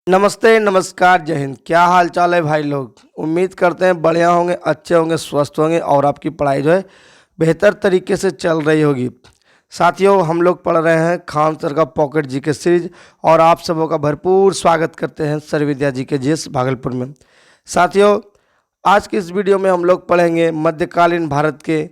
नमस्ते, नमस्कार, जय हिंद। क्या हाल चाल है भाई लोग? उम्मीद करते हैं बढ़िया होंगे, अच्छे होंगे, स्वस्थ होंगे और आपकी पढ़ाई जो है बेहतर तरीके से चल रही होगी। साथियों, हम लोग पढ़ रहे हैं खान सर का पॉकेट जीके सीरीज और आप सबों का भरपूर स्वागत करते हैं सर विद्या जीके जीएस भागलपुर में। साथियों, आज की इस वीडियो में हम लोग पढ़ेंगे मध्यकालीन भारत के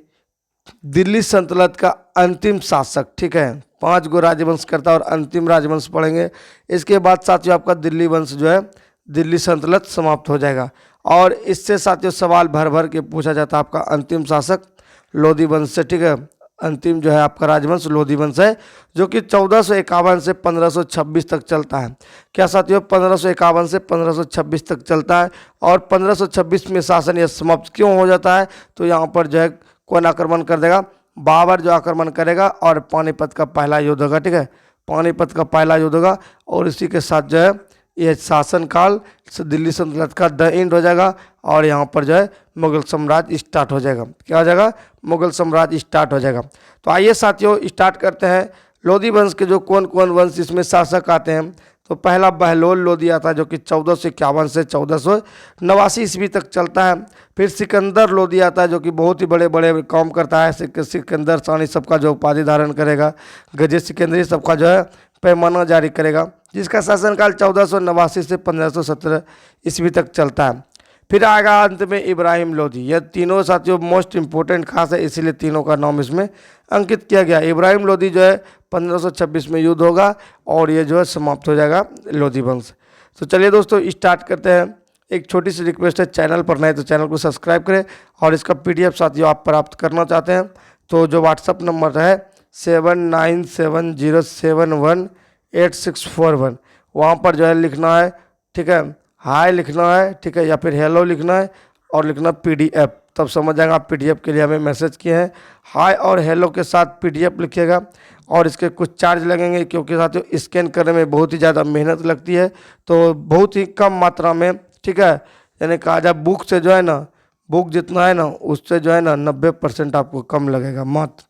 दिल्ली सल्तनत का अंतिम शासक। ठीक है, 5 गो राजवंश करता और अंतिम राजवंश पढ़ेंगे। इसके बाद साथियों आपका दिल्ली वंश जो है, दिल्ली सल्तनत समाप्त हो जाएगा। और इससे साथियों सवाल भर भर के पूछा जाता है आपका अंतिम शासक लोधी वंश से। ठीक है, अंतिम जो है आपका राजवंश लोधी वंश है, जो कि 1451 से 1526 तक चलता है। क्या साथियों, 1551 से 1526 तक चलता है। और 1526 में शासन यह समाप्त क्यों हो जाता है? तो यहाँ पर जो है कौन आक्रमण कर देगा? बाबर जो आक्रमण करेगा और पानीपत का पहला युद्ध होगा। ठीक है, पानीपत का पहला युद्ध होगा और इसी के साथ जो है यह शासनकाल दिल्ली सल्तनत का द एंड हो जाएगा। और यहाँ पर जो है मुगल साम्राज्य स्टार्ट हो जाएगा। क्या हो जाएगा? मुगल साम्राज्य स्टार्ट हो जाएगा। तो आइए साथियों स्टार्ट करते हैं। लोधी वंश के जो कौन कौन वंश इसमें शासक आते हैं, तो पहला बहलोल लोधी आता है, जो कि 1451 से 1489 ईस्वी तक चलता है। फिर सिकंदर लोधी आता है, जो कि बहुत ही बड़े बड़े काम करता है। सिकंदर सानी सबका जो उपाधि धारण करेगा, गजे सिकंदरी सबका जो है पैमाना जारी करेगा, जिसका शासनकाल 1489 से 1517 ईस्वी तक चलता है। फिर आएगा अंत में इब्राहिम लोधी। यह तीनों साथियों मोस्ट इंपोर्टेंट खास है, इसीलिए तीनों का नाम इसमें अंकित किया गया। इब्राहिम लोधी जो है 1526 में युद्ध होगा और ये जो है समाप्त हो जाएगा लोधी वंश। तो चलिए दोस्तों स्टार्ट करते हैं। एक छोटी सी रिक्वेस्ट है, चैनल पर नए तो चैनल को सब्सक्राइब करें और इसका PDF साथियों आप प्राप्त करना चाहते हैं तो जो व्हाट्सअप नंबर है 7970718641, वहाँ पर जो है लिखना है। ठीक है, हाय लिखना है, ठीक है, या फिर हेलो लिखना है और लिखना PDF, तब समझ जाएगा आप PDF के लिए हमें मैसेज किए हैं। हाय और हेलो के साथ PDF लिखिएगा और इसके कुछ चार्ज लगेंगे, क्योंकि साथियों स्कैन करने में बहुत ही ज़्यादा मेहनत लगती है, तो बहुत ही कम मात्रा में। ठीक है, यानी कहा जाए बुक से जो है ना, बुक जितना है ना उससे जो है ना 90% आपको कम लगेगा मात्र।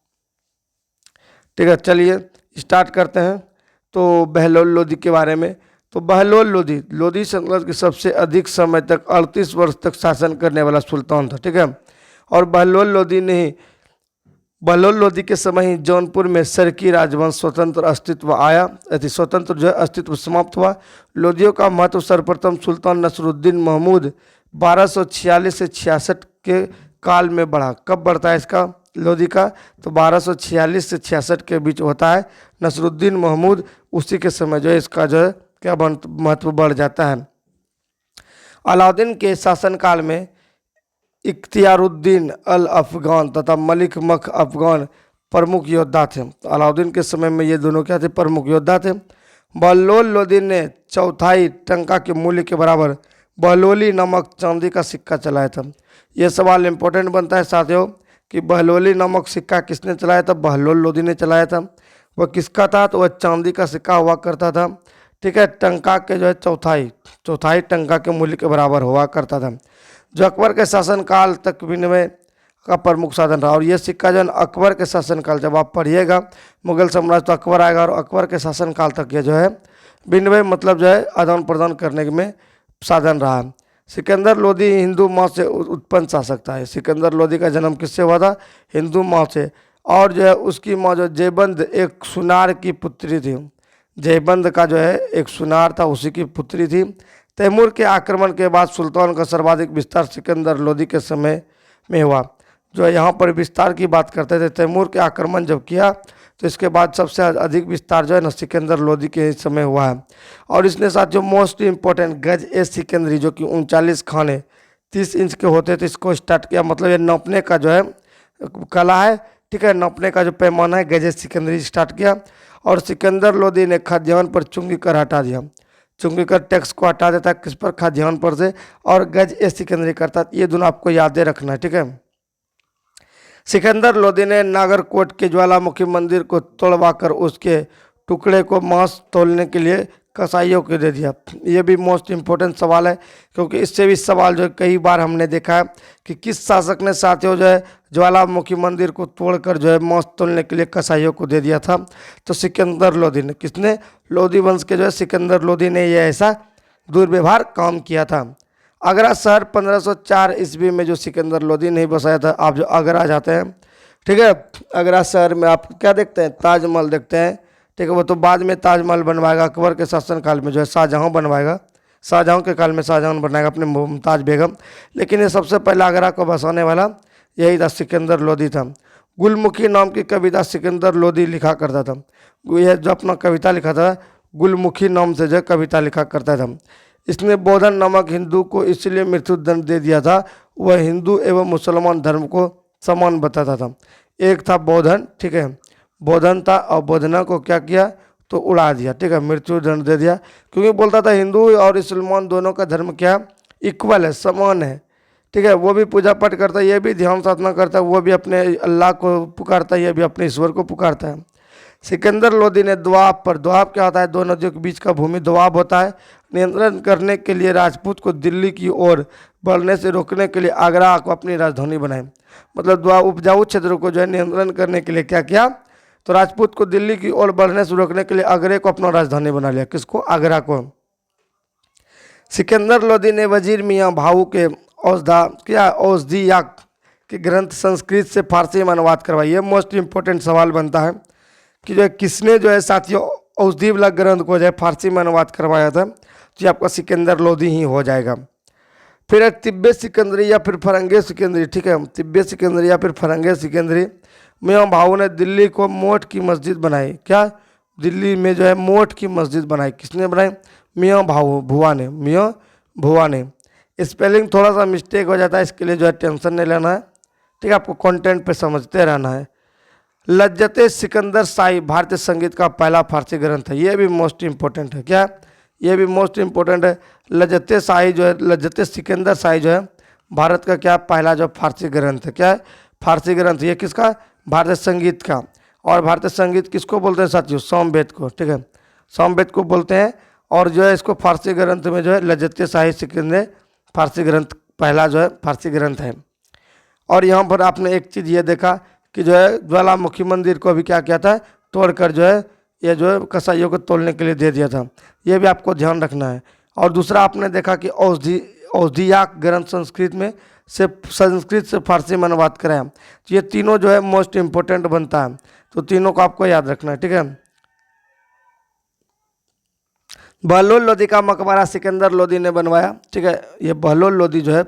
ठीक है, चलिए स्टार्ट करते हैं। तो बहलोल लोधी के बारे में, तो बहलोल लोधी लोधी सल्तनत के सबसे अधिक समय तक 38 वर्ष तक शासन करने वाला सुल्तान था। ठीक है, और बहलोल लोधी के समय ही जौनपुर में सरकी राजवंश स्वतंत्र अस्तित्व आया, स्वतंत्र जो है अस्तित्व समाप्त हुआ। लोधियों का महत्व सर्वप्रथम सुल्तान नसरुद्दीन महमूद 1246 से 66 के काल में बढ़ा। कब बढ़ता है इसका लोधी का? तो 1246 से 66 के बीच होता है। नसरुद्दीन महमूद उसी के समय जो है इसका जो है क्या महत्व बढ़ जाता है। अलाउद्दीन के शासनकाल में इख्तियारुद्दीन अल अफगान तथा मलिक मख अफगान प्रमुख योद्धा थे। अलाउद्दीन के समय में ये दोनों क्या थे? प्रमुख योद्धा थे। बहलोल लोधी ने चौथाई टंका के मूल्य के बराबर बहलोली नामक चांदी का सिक्का चलाया था। ये सवाल इंपॉर्टेंट बनता है साथियों कि बहलोली नामक सिक्का किसने चलाया था? बहलोल लोधी ने चलाया था। वह किसका था? तो वह चांदी का सिक्का हुआ करता था। ठीक है, टंका के जो है चौथाई टंका के मूल्य के बराबर हुआ करता था, जो अकबर के शासनकाल तक विनिमय का प्रमुख साधन रहा। और ये सिक्का जो है अकबर के शासनकाल, जब आप पढ़िएगा मुगल साम्राज्य तो अकबर आएगा और अकबर के शासनकाल तक ये जो है विनिमय मतलब जो है आदान प्रदान करने में साधन रहा। सिकंदर लोधी हिंदू माँ से उत्पन्न शासक था। सिकंदर लोधी का जन्म किससे हुआ था? हिंदू माँ से। और जो है उसकी माँ जो जयबंद एक सुनार की पुत्री थी। जयबंद का जो है एक सुनार था, उसी की पुत्री थी। तैमूर के आक्रमण के बाद सुल्तान का सर्वाधिक विस्तार सिकंदर लोधी के समय में हुआ। जो यहाँ पर विस्तार की बात करते थे, तैमूर के आक्रमण जब किया तो इसके बाद सबसे अधिक विस्तार जो है ना सिकंदर लोधी के समय हुआ है। और इसने साथ जो मोस्ट इम्पोर्टेंट गज ए सिकंदरी, जो कि 39 खाने 30 इंच के होते थे, इसको स्टार्ट किया। मतलब ये नापने का जो है कला है। ठीक है, नापने का जो पैमाना है गज ए सिकंदरी स्टार्ट किया। और सिकंदर लोधी ने खाद्यान्न पर चुंगी कर हटा दिया। चुंगी कर टैक्स को हटा देता है, किस पर? खाद्यान्न पर से। और गज ए सिकंदरी करता, ये दोनों आपको यादें रखना है। ठीक है, सिकंदर लोधी ने नागरकोट के ज्वालामुखी मंदिर को तोड़वाकर उसके टुकड़े को मांस तोलने के लिए कसाईयों को दे दिया। ये भी मोस्ट इम्पोर्टेंट सवाल है, क्योंकि इससे भी सवाल जो है कई बार हमने देखा है कि किस शासक ने साथियों जो है ज्वालामुखी मंदिर को तोड़कर जो है मांस तोलने के लिए कसाईयों को दे दिया था। तो सिकंदर लोधी ने, किसने? लोधी वंश के जो है सिकंदर लोधी ने ये ऐसा दुर्व्यवहार काम किया था। आगरा शहर 1504 ईस्वी में जो सिकंदर लोदी ने ही बसाया था। आप जो आगरा जाते हैं, ठीक है, आगरा शहर में आप क्या देखते हैं, ताजमहल देखते हैं, ठीक है। वो तो बाद में ताजमहल बनवाएगा, अकबर के शासनकाल में जो है शाहजहाँ बनवाएगा, शाहजहाँ के काल में शाहजहाँ बनाएगा अपने मुमताज़ बेगम। लेकिन ये सबसे पहले आगरा को बसाने वाला यही था, सिकंदर लोदी था। गुलमुखी नाम की कविता सिकंदर लोदी लिखा करता था। यह जो अपना कविता लिखा था, गुलमुखी नाम से जो कविता लिखा करता था। इसने बोधन नामक हिंदू को इसलिए मृत्युदंड दे दिया था, वह हिंदू एवं मुसलमान धर्म को समान बताता था। एक था बोधन, ठीक है, बोधन था, और बोधना को क्या किया तो उड़ा दिया, ठीक है, मृत्युदंड दे दिया। क्योंकि बोलता था हिंदू और मुसलमान दोनों का धर्म क्या इक्वल है, समान है, ठीक है। वो भी पूजा पाठ करता है, ये भी ध्यान साधना करता है, वो भी अपने अल्लाह को पुकारता है, ये भी अपने ईश्वर को पुकारता है। सिकंदर लोदी ने दोआब पर, दोआब क्या होता है, दो नदियों के बीच का भूमि दोआब होता है, नियंत्रण करने के लिए राजपूत को दिल्ली की ओर बढ़ने से रोकने के लिए आगरा को अपनी राजधानी बनाई। मतलब दोआब उपजाऊ क्षेत्रों को जो है नियंत्रण करने के लिए क्या किया, तो राजपूत को दिल्ली की ओर बढ़ने से रोकने के लिए आगरे को अपना राजधानी बना लिया। किसको, आगरा को। सिकंदर लोदी ने वजीर मियाँ भाऊ के औषधियाक के ग्रंथ संस्कृत से फारसी में अनुवाद करवाई। ये मोस्ट इंपॉर्टेंट सवाल बनता है कि जो है किसने जो है साथियों औषधि वाला ग्रंथ को जो है फारसी में अनुवाद करवाया था, तो ये आपका सिकंदर लोदी ही हो जाएगा। फिर एक तिब्बत सिकंदरी या फिर फरंगे सिकंदरी, ठीक है, तिब्बत सिकंदरी या फिर फरंगे सिकंदरी। मियाँ भाऊ ने दिल्ली को मोठ की मस्जिद बनाई। क्या, दिल्ली में जो है मोठ की मस्जिद बनाई, किसने बनाई, मियाँ भाऊ भुआ ने, मियाँ भुआ ने। स्पेलिंग थोड़ा सा मिस्टेक हो जाता है, इसके लिए जो है टेंशन नहीं लेना है, ठीक है, आपको कंटेंट पे समझते रहना है। लज्जते सिकंदर शाही भारतीय संगीत का पहला फारसी ग्रंथ है, ये भी मोस्ट इंपॉर्टेंट है। क्या, ये भी मोस्ट इंपॉर्टेंट है। लज्जते शाही जो है, लज्जते सिकंदर शाही जो है भारत का क्या पहला जो फारसी ग्रंथ है, क्या है, फारसी ग्रंथ। ये किसका, भारतीय संगीत का। और भारतीय संगीत किसको बोलते हैं साथियों, सामवेद को, ठीक है, सामवेद को बोलते हैं। और जो है इसको फारसी ग्रंथ में जो है लज्जते शाही सिकंदर फारसी ग्रंथ पहला जो है फारसी ग्रंथ है। और यहाँ पर आपने एक चीज़ ये देखा कि जो है ज्वालामुखी मंदिर को भी क्या किया था, तोड़कर जो है ये जो है कसाईयों को तोड़ने के लिए दे दिया था, ये भी आपको ध्यान रखना है। और दूसरा आपने देखा कि औषधियाक ग्रंथ संस्कृत से फारसी में अनुवाद कराया। तो ये तीनों जो है मोस्ट इंपॉर्टेंट बनता है, तो तीनों को आपको याद रखना है, ठीक है। बहलोल लोदी का मकबरा सिकंदर लोदी ने बनवाया, ठीक है, ये बहलोल लोदी जो है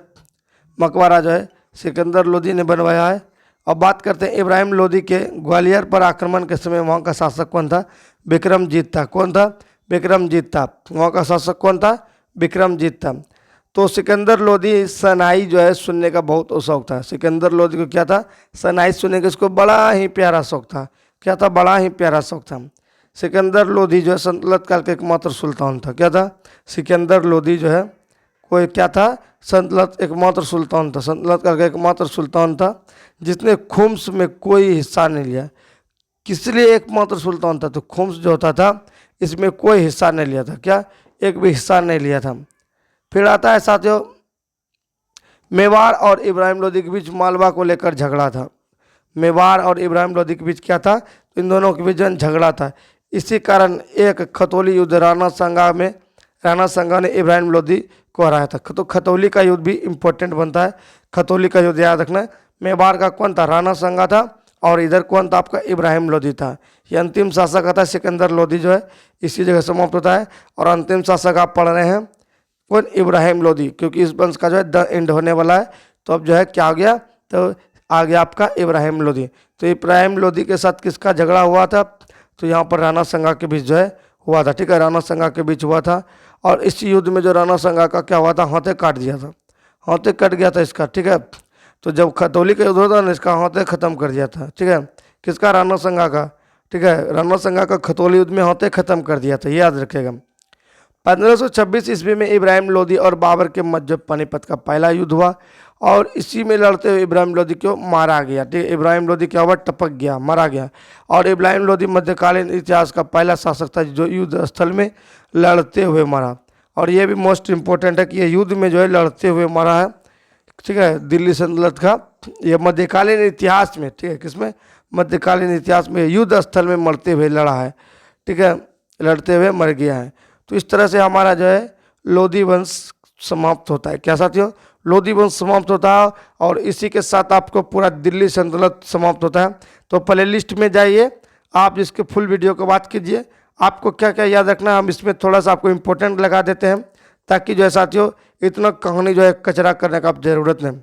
मकबरा जो है सिकंदर लोदी ने बनवाया है। अब बात करते हैं इब्राहिम लोदी के। ग्वालियर पर आक्रमण के समय वहाँ का शासक कौन था, विक्रमजीत था। कौन था, विक्रमजीत था। वहाँ का शासक कौन था, विक्रमजीत था। तो सिकंदर लोदी शहनाई जो है सुनने का बहुत शौक था। सिकंदर लोदी को क्या था, शहनाई सुनने का इसको बड़ा ही प्यारा शौक था। क्या था, बड़ा ही प्यारा शौक था। सिकंदर लोदी जो है सल्तनत काल के एकमात्र सुल्तान था। क्या था, सिकंदर लोदी जो है कोई क्या था, सल्तनत एकमात्र सुल्तान था, सल्तनत काल का एकमात्र सुल्तान था जिसने खुम्स में कोई हिस्सा नहीं लिया। किस लिए एकमात्र सुल्तान था, तो खुम्स जो होता था इसमें कोई हिस्सा नहीं लिया था। क्या, एक भी हिस्सा नहीं लिया था। फिर आता है साथियों मेवाड़ और इब्राहिम लोदी के बीच मालवा को लेकर झगड़ा था। मेवाड़ और इब्राहिम लोदी के बीच क्या था, इन दोनों के बीच झगड़ा था। इसी कारण एक खतौली युद्ध राणा संगा ने इब्राहिम लोदी को हराया था। तो खतौली का युद्ध भी इंपॉर्टेंट बनता है, खतौली का युद्ध याद रखना है। मेवाड़ का कौन था, राणा संगा था, और इधर कौन था आपका, इब्राहिम लोदी था। ये अंतिम शासक आता है सिकंदर लोदी जो है इसी जगह समाप्त होता है। और अंतिम शासक आप पढ़ रहे हैं कौन, इब्राहिम लोदी, क्योंकि इस वंश का जो है द एंड होने वाला है। तो अब जो है क्या आ गया, तो आ गया आपका इब्राहिम लोदी। तो इब्राहिम लोदी के साथ किसका झगड़ा हुआ था, तो यहाँ पर राणा संगा के बीच जो है हुआ था, ठीक है, राणा संगा के बीच हुआ था। और इस युद्ध में जो राणा संगा का क्या हुआ था, हाथे काट दिया था, हाथे कट गया था इसका, ठीक है। तो जब खतौली का युद्ध होता ना, इसका हाथे खत्म कर दिया था, ठीक है, किसका, राणा संगा का, ठीक है, राणा संगा का खतौली युद्ध में हाथे खत्म कर दिया था, ये याद रखेगा। 1526 ईस्वी में इब्राहिम लोदी और बाबर के मध्य पानीपत का पहला युद्ध हुआ, और इसी में लड़ते हुए इब्राहिम लोदी को मारा गया, ठीक है, इब्राहिम लोदी क्या हुआ, टपक गया, मारा गया। और इब्राहिम लोदी मध्यकालीन इतिहास का पहला शासक था जो युद्ध स्थल में लड़ते हुए मरा। और ये भी मोस्ट इंपॉर्टेंट है कि ये युद्ध में जो है लड़ते हुए मरा है, ठीक है, दिल्ली सल्तनत का ये मध्यकालीन इतिहास में, ठीक है, किसमें, मध्यकालीन इतिहास में युद्ध स्थल में मरते हुए लड़ा है, ठीक है, लड़ते हुए मर गया है। तो इस तरह से हमारा जो है लोधी वंश समाप्त होता है। क्या साथियों? लोधी वंश समाप्त होता है और इसी के साथ आपको पूरा दिल्ली सल्तनत समाप्त होता है। तो प्ले लिस्ट में जाइए, आप इसके फुल वीडियो को बात कीजिए। आपको क्या क्या याद रखना है हम इसमें थोड़ा सा आपको इम्पोर्टेंट लगा देते हैं, ताकि जो है साथियों इतना कहानी जो है कचरा करने का आप जरूरत नहीं।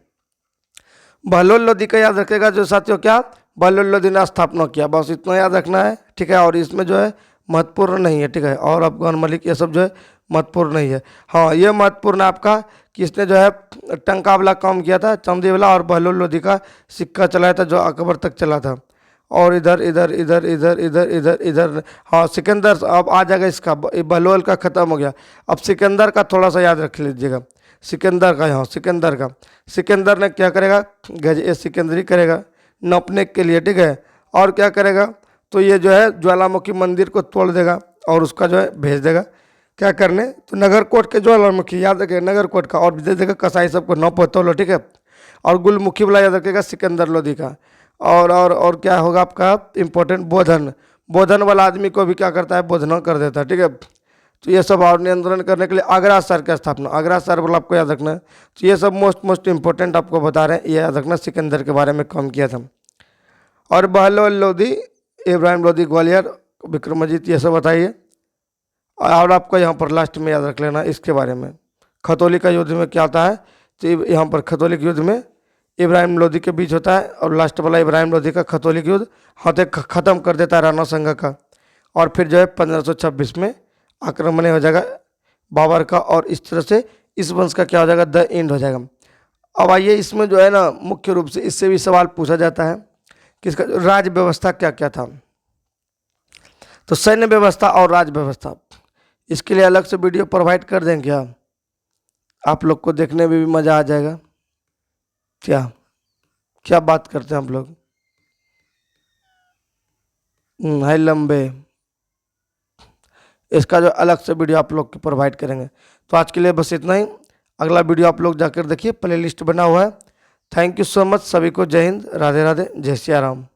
बहलोल लोधी का याद रखेगा जो साथियों, क्या बहलोल लोधी ने स्थापना किया, बस इतना याद रखना है, ठीक है। और इसमें जो है महत्वपूर्ण नहीं है, ठीक है। और अफगान मलिक ये सब जो है महत्वपूर्ण नहीं है। हाँ, ये महत्वपूर्ण है आपका कि इसने जो है टंका वाला काम किया था, चांदी वाला, और बहलोल लोधी का सिक्का चलाया था जो अकबर तक चला था। और इधर इधर इधर इधर इधर इधर इधर, हाँ सिकंदर अब आ जाएगा इसका, बहलोल का ख़त्म हो गया। अब सिकंदर का थोड़ा सा याद रख लीजिएगा, सिकंदर का, यहाँ सिकंदर का, सिकंदर ने क्या करेगा, गज ए सिकंदरी करेगा नापने के लिए, ठीक है। और क्या करेगा, तो ये जो है ज्वालामुखी मंदिर को तोड़ देगा और उसका जो है भेज देगा क्या करने, तो नगरकोट के ज्वालामुखी याद रखेगा, नगरकोट का, और दे देगा कसाई सबको नौ तोलो, ठीक है। और गुलमुखी वाला याद रखेगा सिकंदर लोधी का। और क्या होगा आपका इम्पोर्टेंट, बोधन, बोधन वाला आदमी को भी क्या करता है, बोधना कर देता है, ठीक है। तो ये सब और नियंत्रण करने के लिए आगरा शहर का स्थापना, आगरा शहर वाला आपको याद रखना है। तो ये सब मोस्ट इम्पोर्टेंट आपको बता रहे हैं, ये याद रखना, सिकंदर के बारे में काम किया था। और बहलोल लोधी, इब्राहिम लोधी ग्वालियर, विक्रमाजीत, ये सब बताइए। और आपको यहाँ पर लास्ट में याद रख लेना इसके बारे में, खतौली का युद्ध में क्या होता है, तो यहाँ पर खतौली के युद्ध में इब्राहिम लोधी के बीच होता है, और लास्ट वाला इब्राहिम लोधी का खतौली युद्ध हाथे ख़त्म कर देता है राणा संगा का। और फिर जो है 1526 में आक्रमण हो जाएगा बाबर का, और इस तरह से इस वंश का क्या हो जाएगा, द एंड हो जाएगा। अब आइए इसमें जो है ना मुख्य रूप से इससे भी सवाल पूछा जाता है कि इसका राज व्यवस्था क्या क्या था। तो सैन्य व्यवस्था और राज व्यवस्था, इसके लिए अलग से वीडियो प्रोवाइड कर दें क्या, आप लोग को देखने में भी मज़ा आ जाएगा। क्या क्या बात करते हैं आप लोग, है लंबे, इसका जो अलग से वीडियो आप लोग को प्रोवाइड करेंगे। तो आज के लिए बस इतना ही, अगला वीडियो आप लोग जाकर देखिए, प्ले लिस्ट बना हुआ है। थैंक यू सो मच, सभी को जय हिंद, राधे राधे, जय सिया राम।